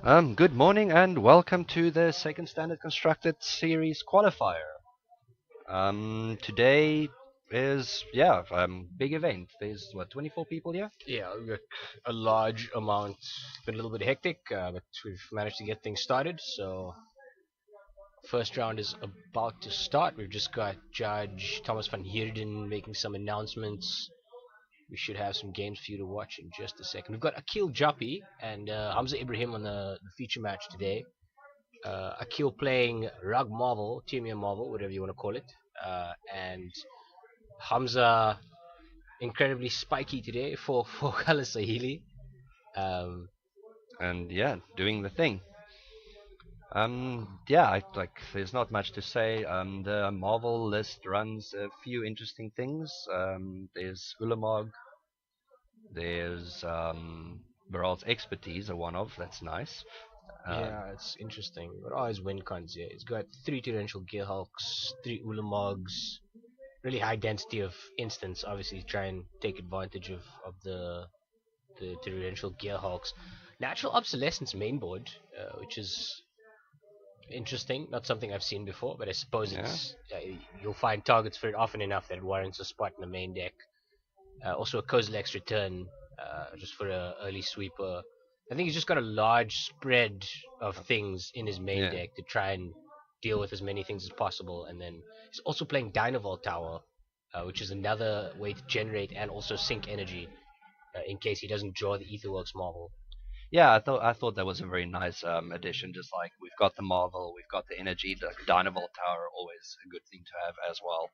Good morning and welcome to the second standard constructed series qualifier. Today is big event. There's what 24 people here. Yeah, we got a large amount. It's been a little bit hectic, but we've managed to get things started. So, first round is about to start. We've just got Judge Thomas van Heerden making some announcements. We should have some games for you to watch in just a second. We've got Aqeel Jappie and Hamza Ebrahim on the feature match today. Aqeel playing Rug Marvel, Team Marvel, whatever you want to call it, and Hamza incredibly spiky today for color Saheeli. Um, And yeah, doing the thing. There's not much to say. The Marvel list runs a few interesting things. There's Ulamog. There's Baral's expertise, a one of. That's nice. Uh, Yeah, it's interesting. What are his win cons here? He's got three torrential Gearhulks, three Ulamogs, really high density of instance. Obviously, try and take advantage of the torrential Gearhulks. Natural obsolescence mainboard, which is interesting. Not something I've seen before, but I suppose yeah, you'll find targets for it often enough that it warrants a spot in the main deck. Also a Kozilek's return, just for a early sweeper. I think he's just got a large spread of things in his main yeah. deck to try and deal with as many things as possible. And then he's also playing Dynavolt Tower, which is another way to generate and also sink energy in case he doesn't draw the Etherworks Marvel. Yeah, I thought that was a very nice addition. Just like we've got the Marvel, we've got the energy, the Dynavolt Tower, always a good thing to have as well.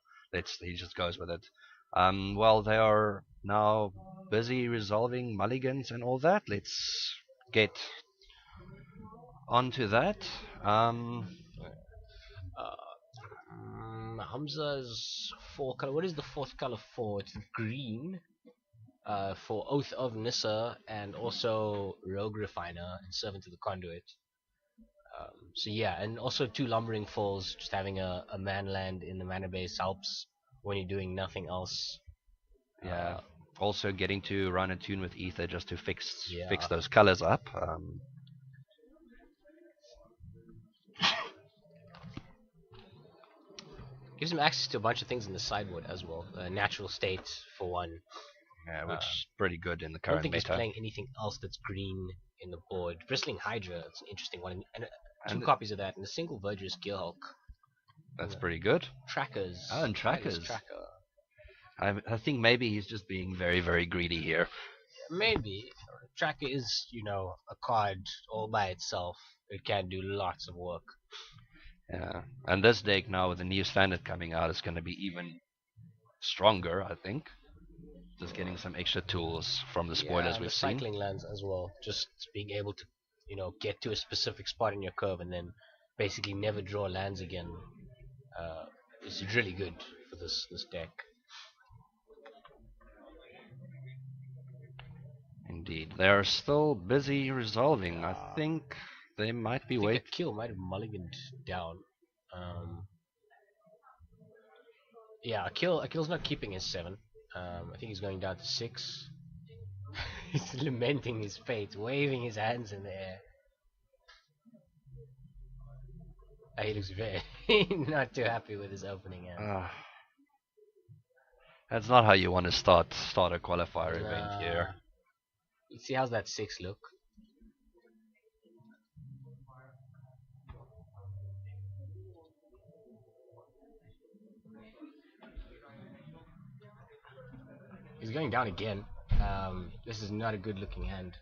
He just goes with it. Well, they are now busy resolving mulligans and all that. Let's get onto that. Um, Hamza's four color. What is the fourth color for? It's green. For Oath of Nissa and also Rogue Refiner and Servant of the Conduit. So yeah, and also two Lumbering Falls, just having a man land in the mana base helps when you're doing nothing else. yeah. Uh, Also getting to run a tune with Ether just to fix yeah, those colors up. gives him access to a bunch of things in the sideboard as well. Natural State for one. Yeah, which Uh, is pretty good in the I don't current think he's meta. playing anything else that's green in the board. Bristling Hydra, it's an interesting one, and two And copies of that, and a single Verger's Gearhulk. that's pretty good. Trackers, Oh, and Tireless trackers. Tracker. I think maybe he's just being very, very greedy here. Maybe Tracker is, a card all by itself. It can do lots of work. Yeah. And this deck now with the new standard coming out is going to be even stronger, I think. Just getting some extra tools from the Yeah, spoilers and the we've seen. cycling lands as well. Just being able to, get to a specific spot in your curve and then basically never draw lands again. Uh, is really good for this deck. Indeed. They are still busy resolving. I I think they might be think a wait. kill might have mulliganed down. Um, yeah, a kill's not keeping his 7. I think he's going down to 6. He's lamenting his fate, waving his hands in the air. He looks very not too happy with his opening hand. Uh, that's not how you want to start a qualifier event here. Nah. Let's see how's that 6 look. He's going down again. This is not a good looking hand.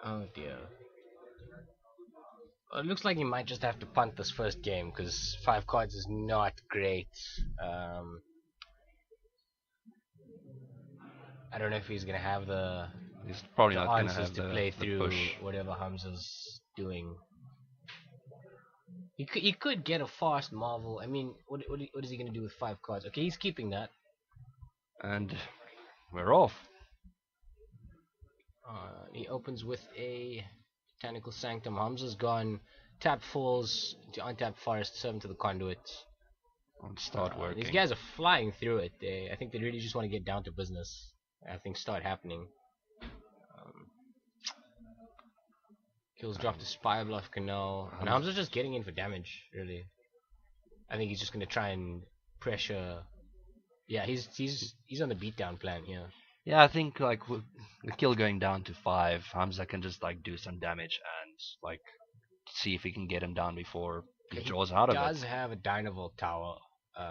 Oh dear. It looks like he might just have to punt this first game because 5 cards is not great. Um, I don't know if he's gonna have He's probably the not going to answers have to the, play the through push. whatever Hamza's doing. He could get a fast Marvel. I mean, what is he gonna do with 5 cards? Okay, he's keeping that. And we're off. He opens with a Botanical Sanctum. Hamza's gone tap falls to untap forest, serve to the conduit. And start These working. guys are flying through it. I think they really just want to get down to business. I think start happening. Um, Kills drop the spy bluff canal, and Hamza, Hamza's just getting in for damage. Really, I think he's just gonna try and pressure. Yeah, he's on the beatdown plan here. yeah, I think like with the kill going down to 5, Hamza can just like do some damage and like see if he can get him down before he He draws out of it. does have a Dynavolt tower,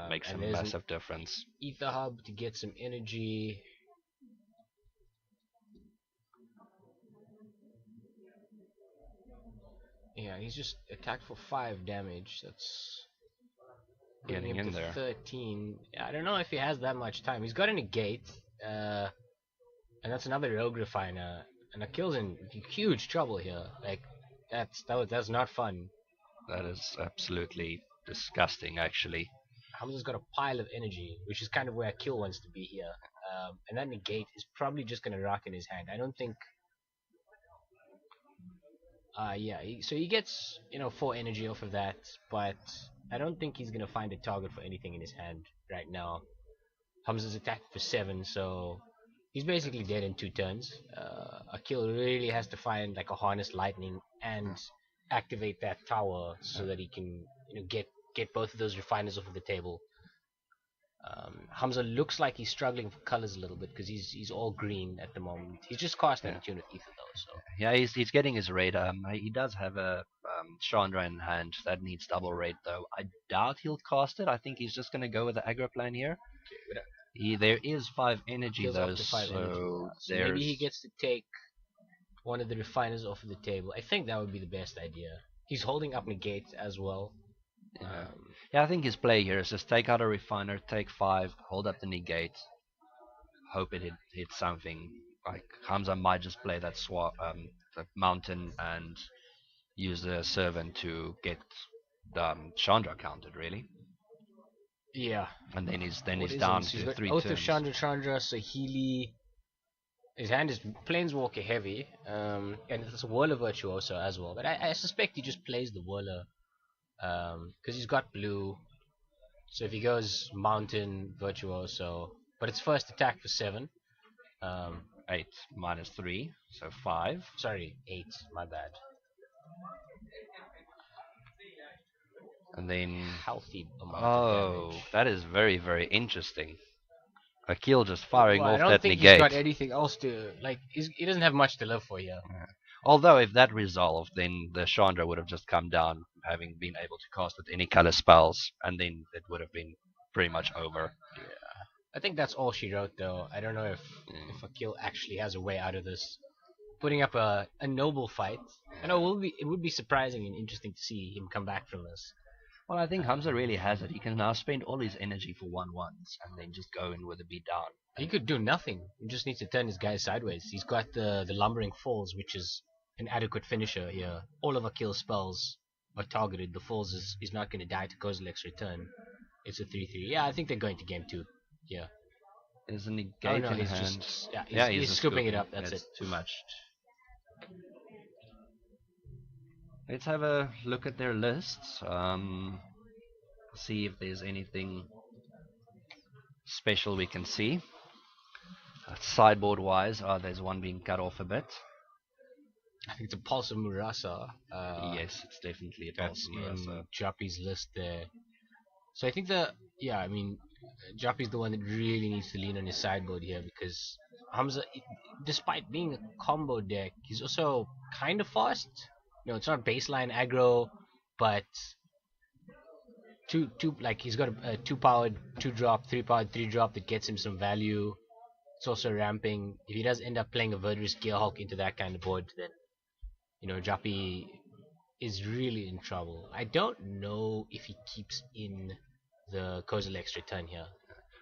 Makes a and there's an massive difference. ether hub to get some energy. Yeah, he's just attacked for 5 damage. That's bringing Getting him in to there. 13. I don't know if he has that much time. He's got a negate, and that's another rogue refiner. And Aqeel's in huge trouble here. Like that's not fun. That is absolutely disgusting, actually. Hamza's got a pile of energy, which is kind of where Aqeel wants to be here. And that negate is probably just gonna rock in his hand. I don't think. Yeah. So he gets 4 energy off of that, but I don't think he's gonna find a target for anything in his hand right now. Hamza's attacking for 7, so he's basically dead in 2 turns. Aqeel really has to find like a harness lightning and activate that tower so that he can get both of those refiners off of the table. Hamza looks like he's struggling for colors a little bit because he's all green at the moment. He's just casting Yeah, a tune of ether though, so yeah, he's getting his raid. He does have a Chandra in hand that needs double raid though. I doubt he'll cast it. I think he's just gonna go with the aggro plan here. There is 5 energy kills though, up to 5 energy. so So maybe he there's gets to take one of the refiners off of the table. I think that would be the best idea. He's holding up negates as well. yeah. Um, Yeah, I think his play here is just take out a refiner, take 5, hold up the negate, hope it hits something. Like Hamza might just play that the mountain and use the servant to get the Chandra counted really, yeah. and then What he's is down this? He's to got 3 Oath of turns. Chandra, Saheeli. His hand is Planeswalker heavy, and it's a Whirler Virtuoso as well. But I suspect he just plays the Whirler because he's got blue. So if he goes Mountain Virtuoso, but it's first attack for 7. 8 minus 3, so 5. Sorry, 8. My bad. And then, Healthy amount of oh, damage. that is very, very interesting. Aqeel just firing Well, I off don't that think he's negate. got anything else to like. He doesn't have much to live for here. Yeah. Although if that resolved, then the Chandra would have just come down, having been able to cast with any color spells, and then it would have been pretty much over. Yeah, I think that's all she wrote though. I don't know if Aqeel actually has a way out of this. Putting up a noble fight. I know it would be surprising and interesting to see him come back from this. Well, I think Hamza really has it. He can now spend all his energy for 1/1s and then just go in with a beat down. He could do nothing. He just needs to turn his guys sideways. He's got the Lumbering Falls, which is an adequate finisher here. All of Aqeel's spells are targeted. The Falls is not going to die to Kozilek's return. It's a 3/3. Yeah, I think they're going to game 2. Yeah. There's a negate Oh no, in he's hand. just He's he's just scooping it up. That's it. Too much. Let's have a look at their lists. See if there's anything special we can see. Sideboard wise, there's one being cut off a bit. I think it's a Pulse of Murasa. Yes, it's definitely a That's Pulse in Jappie's list there. So I think Jappie's the one that really needs to lean on his sideboard here because Hamza, despite being a combo deck, he's also kind of fast. It's not baseline aggro, but he's got a 2-powered 2-drop, 3-powered 3-drop that gets him some value. It's also ramping. If he does end up playing a Verdurous Gearhulk into that kind of board, then Jappie is really in trouble. I don't know if he keeps in the Kozilek's return here.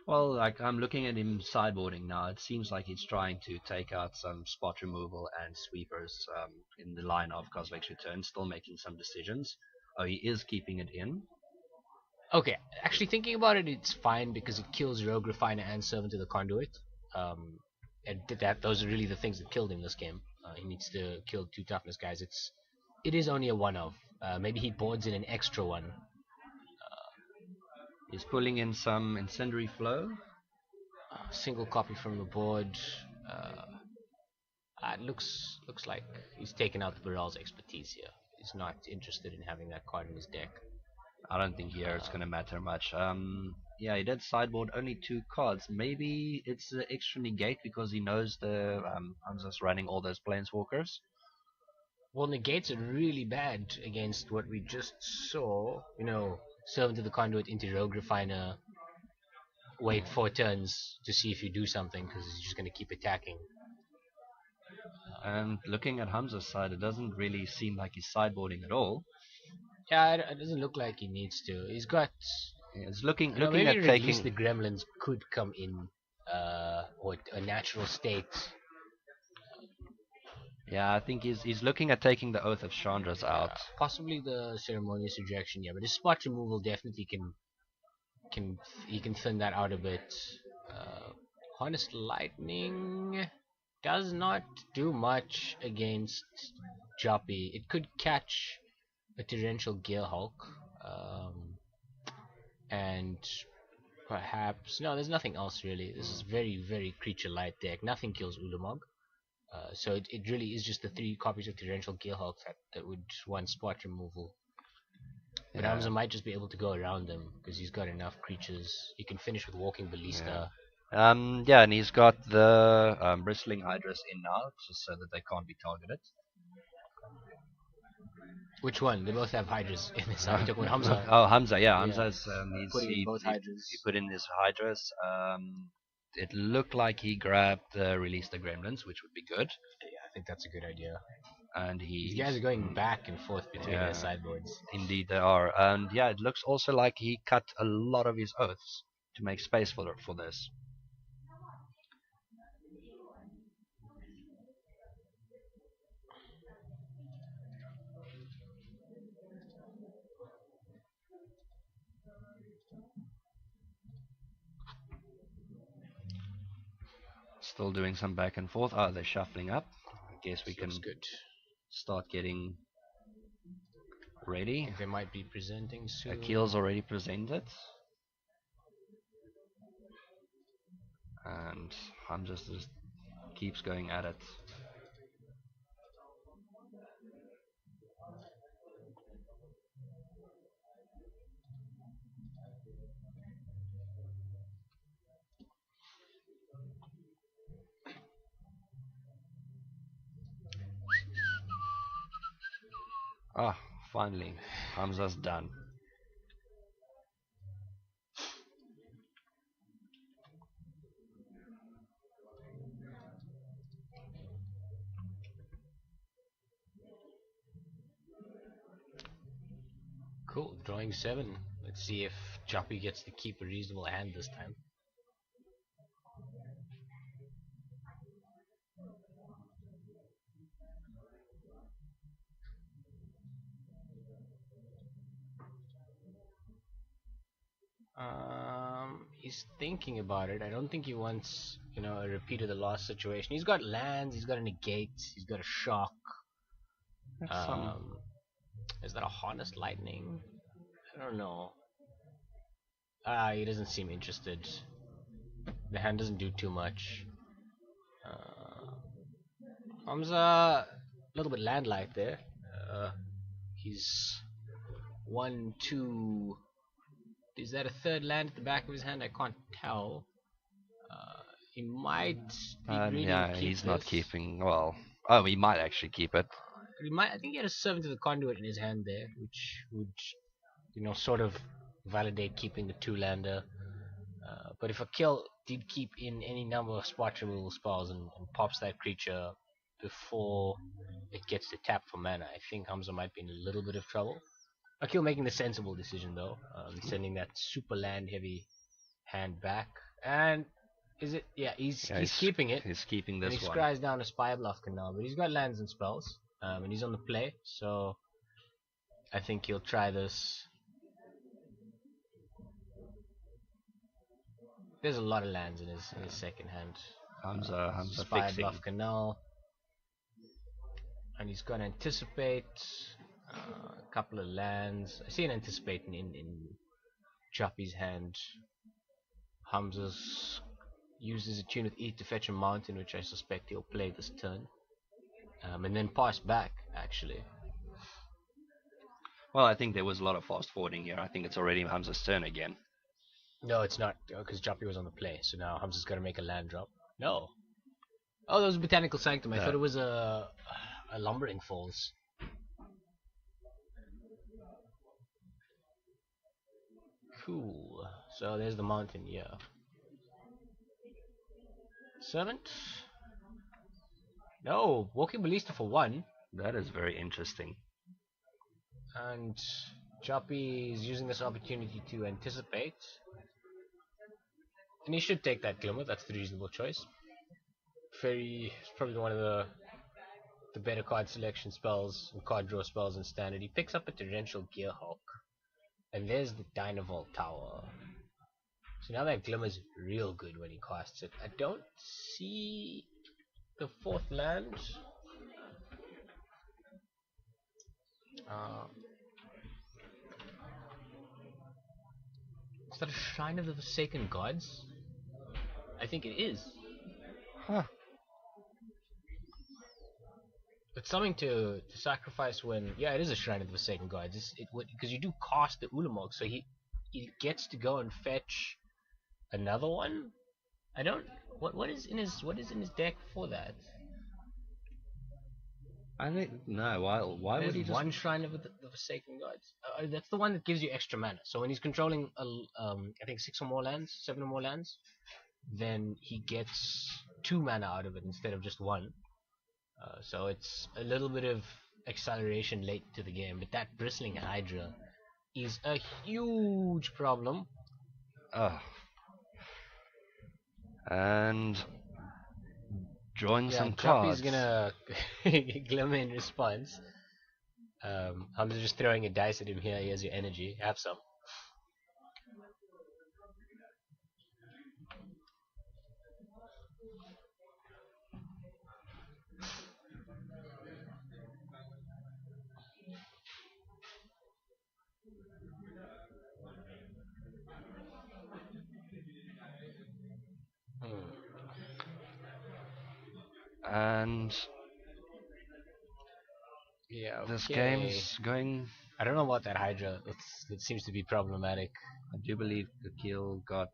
Well, like I'm looking at him sideboarding now. It seems like he's trying to take out some spot removal and sweepers in the line of Kozilek's return. Still making some decisions. Oh, he is keeping it in. Okay, actually thinking about it, it's fine because it kills Rogue Refiner and Servant to the Conduit. And those are really the things that killed him this game. He needs to kill 2 toughness guys. It is only a 1 of. Maybe he boards in an extra one. He's pulling in some incendiary flow. Single copy from the board. Uh, it looks like he's taken out the Barrel's expertise here. He's not interested in having that card in his deck. I don't think here it's going to matter much. Yeah, he did sideboard only 2 cards. Maybe it's the extra negate because he knows the Hamza's running all those planeswalkers. Well, negates are really bad against what we just saw. Servant of the Conduit into Rogue Refiner. Wait 4 turns to see if you do something because he's just going to keep attacking. And looking at Hamza's side, it doesn't really seem like he's sideboarding at all. Yeah, it doesn't look like he needs to. He's got. Yeah, it's looking maybe at release taking the gremlins could come in, or a natural state. Yeah, I think he's looking at taking the Oath of Chandra's out. Possibly the Ceremonious Rejection, yeah, but his spot removal definitely can thin that out a bit. Honest Lightning does not do much against Jappie. It could catch a Torrential Gearhulk, and perhaps no. There's nothing else really. This is very very creature light deck. Nothing kills Ulamog. So it really is just the 3 copies of Torrential Gearhulk that would want spot removal. But Yeah. Hamza might just be able to go around them because he's got enough creatures. He can finish with Walking Ballista. Yeah, and he's got the Bristling Hydras in now, just so that they can't be targeted. Which one? They both have Hydras in this. I'm talking about Hamza. Oh, Hamza, yeah. Hamza's he put in his Hydras. It looked like he grabbed Release the Gremlins, which would be good. Yeah, I think that's a good idea. And these guys are going back and forth between their sideboards. Indeed, they are. And yeah, it looks also like he cut a lot of his oaths to make space for this. Still doing some back and forth. Oh, they're shuffling up. I guess we can start getting ready. They might be presenting soon. Aqeel's already presented. And Hamza just keeps going at it. Ah, finally, Hamza's done. Cool, drawing 7. Let's see if Jappie gets to keep a reasonable hand this time. He's thinking about it. I don't think he wants, a repeat of the last situation. He's got lands, he's got a negate, he's got a shock. Is that a Honest Lightning? I don't know. He doesn't seem interested. The hand doesn't do too much. Hamza, a little bit land light there. He's 1, 2. Is that a third land at the back of his hand? I can't tell. He might be greedy to keep he's not keeping. Well, he might actually keep it. I think he had a Servant of the Conduit in his hand there, which would, sort of validate keeping the 2-lander. But if Aqeel did keep in any number of spot removal spells and pops that creature before it gets to tap for mana, I think Hamza might be in a little bit of trouble. Aqeel making the sensible decision though, sending that super land heavy hand back. And is it? Yeah, he's keeping it. He's keeping this and he one. He scries down a Spire Bluff Canal, but he's got lands and spells, and he's on the play, so I think he'll try this. There's a lot of lands in his second hand. Hamza Spire fixing. Bluff Canal, and he's gonna anticipate. A couple of lands. I see an anticipating in Jappie's hand. Hamza's uses a tune with E to fetch a mountain, which I suspect he'll play this turn. And then pass back, actually. Well, I think there was a lot of fast forwarding here. I think it's already Hamza's turn again. No, it's not, because Jappie was on the play, so now Hamza's got to make a land drop. No. Oh, that was Botanical Sanctum. I thought it was a Lumbering Falls. Cool. So there's the mountain, yeah. Servant? No, Walking Ballista for 1. That is very interesting. And Jappie is using this opportunity to anticipate. And he should take that Glimmer, that's the reasonable choice. It's probably one of the better card selection spells and card draw spells in Standard. He picks up a Torrential Gearhulk. And there's the Dynavolt Tower. So now that Glimmer's real good when he casts it. I don't see the 4th land. Is that a Shrine of the Forsaken Gods? I think it is. Huh. It's something to sacrifice when... Yeah, it is a Shrine of the Forsaken Gods. Because you do cast the Ulamog, so he gets to go and fetch another one? I don't... What is in his deck for that? I think... No, why would he just... one Shrine of the Forsaken Gods. That's the one that gives you extra mana. So when he's controlling, I think 6 or more lands, 7 or more lands, then he gets 2 mana out of it instead of just 1. So it's a little bit of acceleration late to the game, but that Bristling Hydra is a huge problem. And drawing some cards. cards. Jappie's gonna Glimmer in response. I'm just throwing a dice at him here. He has your energy. Have some. And yeah, this game's going... I don't know about that Hydra. It seems to be problematic. I do believe Aqeel got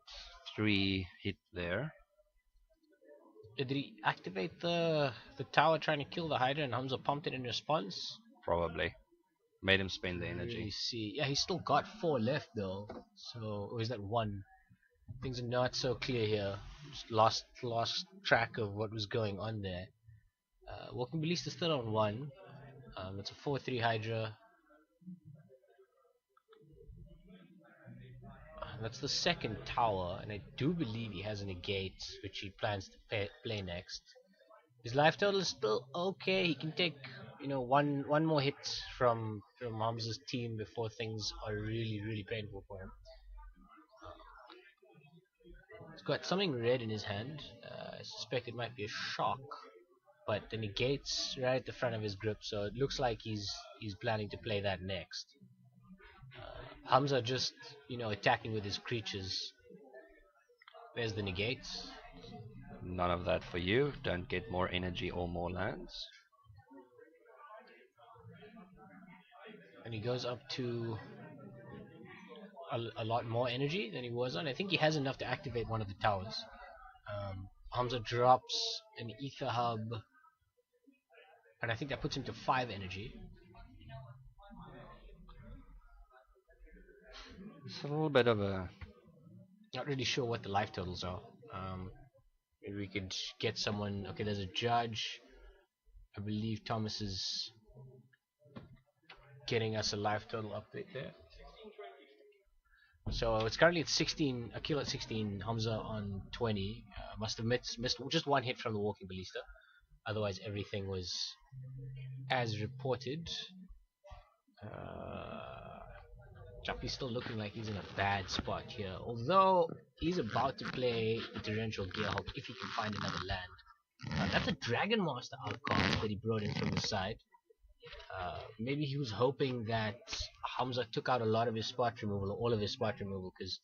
3 hit there. Did he activate the tower trying to kill the Hydra and Hamza pumped it in response? Probably. Made him spend the energy. Really see. Yeah, he's still got 4 left though. So, or is that 1? Things are not so clear here. Just lost track of what was going on there. Walking Ballista still on 1. It's a 4/3 Hydra. That's the 2nd tower, and I do believe he has a negate, which he plans to play next. His life total is still okay. He can take, one more hit from Hamza's team before things are really painful for him. He's got something red in his hand. I suspect it might be a shock, but the negate's right at the front of his grip, so it looks like he's planning to play that next. Hamza just, attacking with his creatures. There's the negates. None of that for you. Don't get more energy or more lands. And he goes up to a lot more energy than he was on. I think he has enough to activate one of the towers. Hamza drops an Ether Hub, and I think that puts him to 5 energy. It's a little bit of a... Not really sure what the life totals are. Maybe we could get someone... Okay, there's a judge. I believe Thomas is getting us a life total update there. So it's currently at 16, Aqeel at 16, Hamza on 20. Must have missed just 1 hit from the Walking Ballista. Otherwise everything was as reported. Jappie's still looking like he's in a bad spot here. Although he's about to play the Torrential Gearhulk if he can find another land. That's a Dragon Master outcast that he brought in from the side. Maybe he was hoping that Hamza took out a lot of his spot removal, or all of his spot removal, because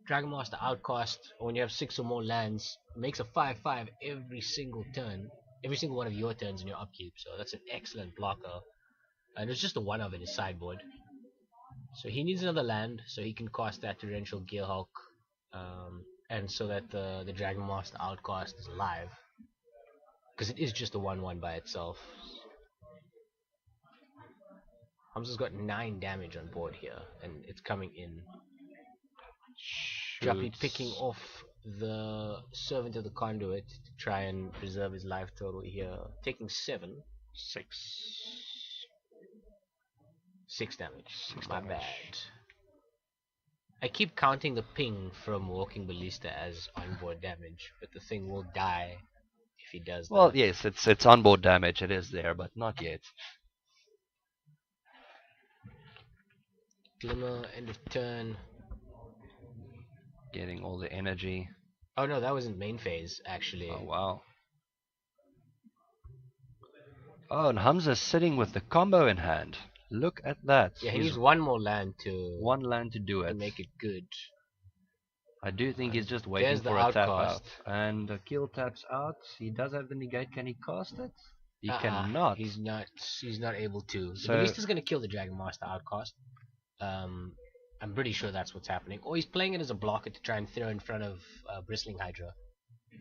Dragon Master Outcast, when you have 6 or more lands, makes a 5/5 every single turn, every single one of your turns in your upkeep. So that's an excellent blocker. And it's just a 1 of in his sideboard. So he needs another land so he can cast that Torrential Gearhulk, and so that the Dragon Master Outcast is alive. Because it is just a 1/1 by itself. Hamza's got 9 damage on board here, and it's coming in. Jappie picking off the Servant of the Conduit to try and preserve his life total here. Taking 7. 6 damage. My bad. I keep counting the ping from Walking Ballista as onboard damage, but the thing will die if he does that. Well, yes, it's onboard damage. It is there, but not yet. Glimmer, end of turn. Getting all the energy. Oh no, that wasn't main phase, actually. Oh, wow. Oh, and Hamza's sitting with the combo in hand. Look at that. Yeah, he needs one more land to do it. make it good. I do think he's just waiting for a tap out. And Aqeel taps out. He does have the negate. Can he cast it? He cannot. He's not able to. So the Ballista's going to kill the Dragon Master Outcast. I'm pretty sure that's what's happening. Or he's playing it as a blocker to try and throw in front of Bristling Hydra.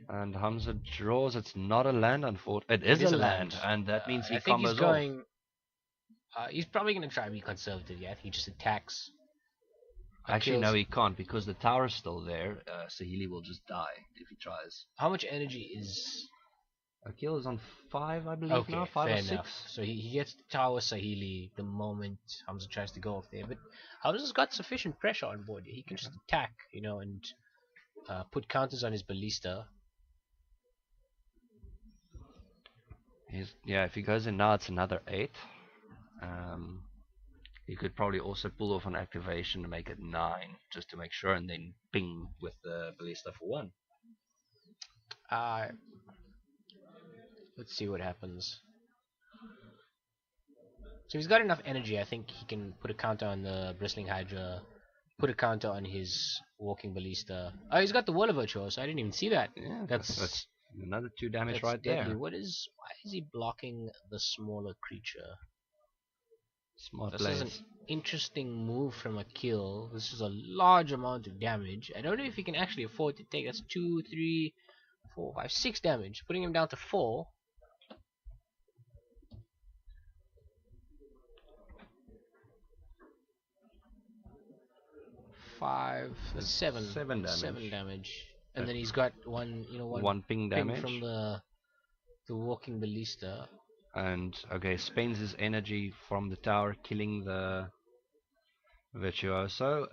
And Hamza draws. It's not a land, unfortunately. It is a land, and that means he combos he's going. He's probably going to try and be conservative yet. He just attacks. Actually, no, he can't because the tower's still there. Saheeli will just die if he tries. How much energy is... Aqeel is on 5, I believe now, 5 or 6. So he gets the tower Saheeli the moment Hamza tries to go off there. But Hamza's got sufficient pressure on board. He can just attack, and put counters on his Ballista. If he goes in now, it's another 8. He could probably also pull off an activation to make it 9, just to make sure, and then ping with the Ballista for 1. Let's see what happens. So he's got enough energy. I think he can put a counter on the Bristling Hydra, put a counter on his Walking Ballista. Oh, he's got the Wall of Virtuo, so I didn't even see that. Yeah, that's another 2 damage right deadly. there. Why is he blocking the smaller creature? Smart This plays. is an interesting move from Aqeel. This is a large amount of damage. I don't know if he can actually afford to take. That's 2, 3, 4, 5, 6 damage. Putting him down to 4. That's 7 damage. 7 damage. And then he's got one ping damage from the Walking Ballista. And spends his energy from the tower, killing the Virtuoso,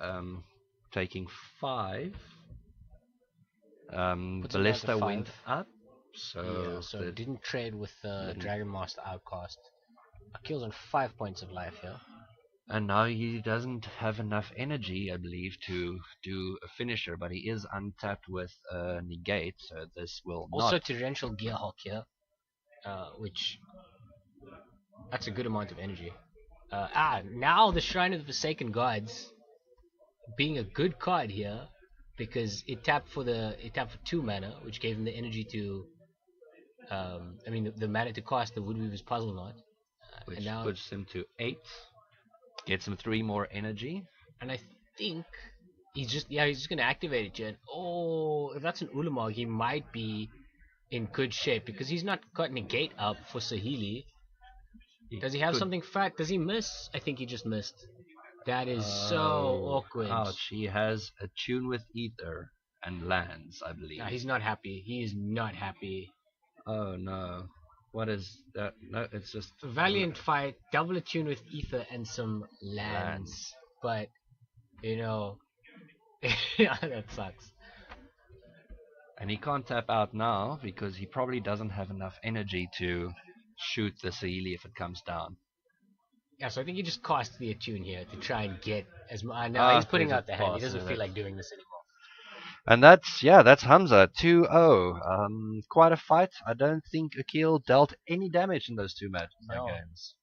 taking 5. Ballista went up, so it didn't trade with the Dragon Master Outcast. Aqeel's on 5 points of life here. And now he doesn't have enough energy, I believe, to do a finisher, but he is untapped with negate, so this will also Torrential Gearhulk here, which that's a good amount of energy. Now the Shrine of the Forsaken Gods being a good card here because it tapped for 2 mana, which gave him the energy to the mana to cast the Woodweaver's Puzzle Knot, which and now puts him to 8. Gets him 3 more energy. And I think he's just gonna activate it, Jen. Oh, if that's an Ulamog, he might be in good shape because he's not got negate up for Saheeli. Does he have something fat? Does he miss? I think he just missed. That is so awkward. Ouch, he has a tune with Ether and lands, I believe. No, he's not happy. He is not happy. Oh no. What is that? No, it's just Valiant fight, double attune with Ether and some lands. But that sucks. And he can't tap out now because he probably doesn't have enough energy to shoot the Saheeli if it comes down. Yeah, so I think he just costs the attune here to try and get as much. Now he's putting out the hand. He doesn't feel like doing this anymore. And that's Hamza 2-0. Quite a fight. I don't think Aqeel dealt any damage in those 2 games.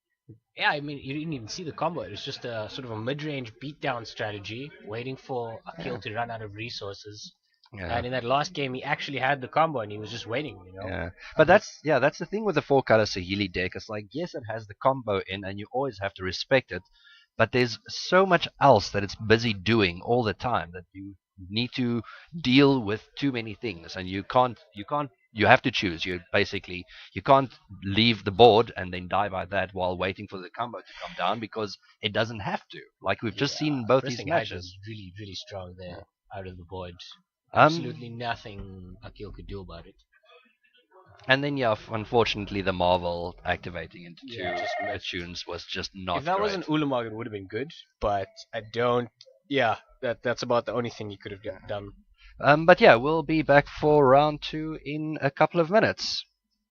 Yeah, I mean, you didn't even see the combo. It was just a sort of a mid-range beatdown strategy, waiting for Yeah, Aqeel to run out of resources. yeah. And in that last game, he actually had the combo, and he was just waiting. Yeah, but But that's the thing with the four color Saheeli deck. It's like yes, it has the combo in, and you always have to respect it. But there's so much else that it's busy doing all the time that you need to deal with too many things, and you have to choose. You can't leave the board and then die by that while waiting for the combo to come down because it doesn't have to. Like we've just yeah, seen in both these Wrestling Hydra matches. was really, really strong there, out of the board. Um, Absolutely nothing Aqeel could do about it. and then yeah, unfortunately, the Marvel activating into Yeah, two just missed. attunes was just If not that great. wasn't Ulamog, it would have been good. But I don't. Yeah, that's about the only thing he could have done. But yeah, we'll be back for round two in a couple of minutes.